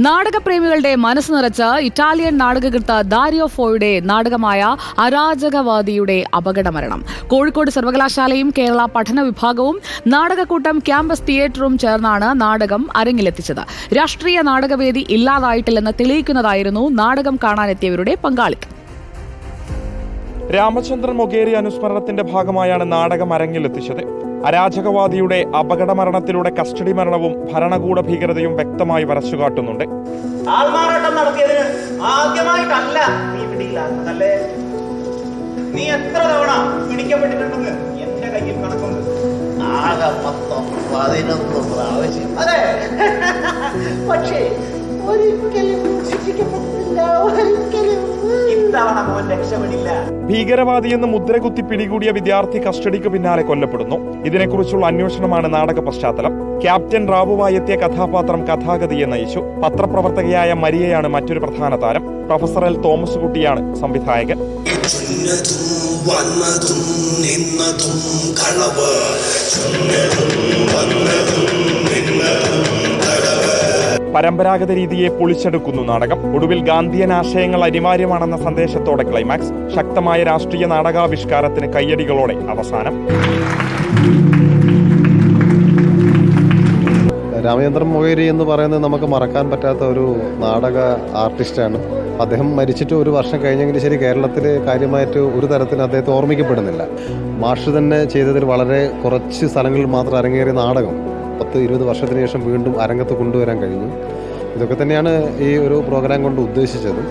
നാടകപ്രേമികളുടെ മനസ്സ് നിറച്ച ഇറ്റാലിയൻ നാടകകൃത്ത് ദാരിയോ ഫോയുടെ നാടകമായ അരാജകവാദിയുടെ അപകടമരണം. കോഴിക്കോട് സർവകലാശാലയും കേരള പഠന വിഭാഗവും നാടകക്കൂട്ടം ക്യാമ്പസ് തിയേറ്ററും ചേർന്നാണ് നാടകം അരങ്ങിലെത്തിച്ചത്. രാഷ്ട്രീയ നാടകവേദി ഇല്ലാതായിട്ടില്ലെന്ന് തെളിയിക്കുന്നതായിരുന്നു നാടകം കാണാനെത്തിയവരുടെ പങ്കാളിത്തം. രാമചന്ദ്രൻ മൊഗേരി അനുസ്മരണത്തിന്റെ ഭാഗമായാണ് നാടകം അരങ്ങിലെത്തിച്ചത്. അരാജകവാദിയുടെ അപകടമരണത്തിലൂടെ കസ്റ്റഡി മരണവും ഭരണകൂട ഭീകരതയും വ്യക്തമായി വരച്ചുകാട്ടുന്നുണ്ട്. ആൾമാറാട്ടം നടത്തിയതിന് ആദ്യമായിട്ടല്ല നീ പിടിയിലാകുന്നതല്ലേ? നീ എത്ര തവണ പിടിക്കപ്പെട്ടിട്ടുണ്ടെന്ന് എന്റെ കയ്യിൽ കണക്കുണ്ട്. ആകെ 11 പ്രാവശ്യം. അതെ, പക്ഷേ ഒരിക്കലും ശിക്ഷിക്കപ്പെട്ടില്ല. ഒരിക്കലും ഇത്തവണ മോൻ രക്ഷപ്പെടില്ല. ഭീകരവാദിയെന്ന് മുദ്രകുത്തി പിടികൂടിയ വിദ്യാർത്ഥി കസ്റ്റഡിക്ക് പിന്നാലെ കൊല്ലപ്പെടുന്നു. ഇതിനെക്കുറിച്ചുള്ള അന്വേഷണമാണ് നാടക പശ്ചാത്തലം. ക്യാപ്റ്റൻ റാവുവായി എത്തിയ കഥാപാത്രം കഥാഗതിയെ നയിച്ചു. പത്രപ്രവർത്തകയായ മരിയയാണ് മറ്റൊരു പ്രധാന താരം. പ്രൊഫസർ എൽ തോമസ് കുട്ടിയാണ് സംവിധായകൻ. പരമ്പരാഗത രീതിയെ പൊളിച്ചെടുക്കുന്നു നാടകം. ഒടുവിൽ ഗാന്ധിയൻ ആശയങ്ങൾ അനിവാര്യമാണെന്ന സന്ദേശത്തോടെ ക്ലൈമാക്സ്. ശക്തമായ രാഷ്ട്രീയ നാടകാവിഷ്കാരത്തിന് കയ്യടികളോടെ അവസാനം. രാമചന്ദ്രൻ മൊഗേരി എന്ന് പറയുന്നത് നമുക്ക് മറക്കാൻ പറ്റാത്ത ഒരു നാടക ആർട്ടിസ്റ്റാണ്. അദ്ദേഹം മരിച്ചിട്ട് ഒരു വർഷം കഴിഞ്ഞെങ്കിലും ശരി, കേരളത്തിൽ കാര്യമായിട്ട് ഒരു തരത്തിൽ അദ്ദേഹത്തെ ഓർമ്മിക്കപ്പെടുന്നില്ല. മാഷ് തന്നെ ചെയ്തതിൽ വളരെ കുറച്ച് സ്ഥലങ്ങളിൽ മാത്രം അരങ്ങേറിയ നാടകം 10-20 വർഷത്തിന് ശേഷം വീണ്ടും അരങ്ങത്ത് കൊണ്ടുവരാൻ കഴിഞ്ഞു. ഇതൊക്കെ തന്നെയാണ് ഈ ഒരു പ്രോഗ്രാം കൊണ്ട് ഉദ്ദേശിച്ചത്.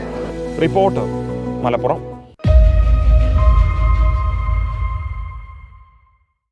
റിപ്പോർട്ടർ, മലപ്പുറം.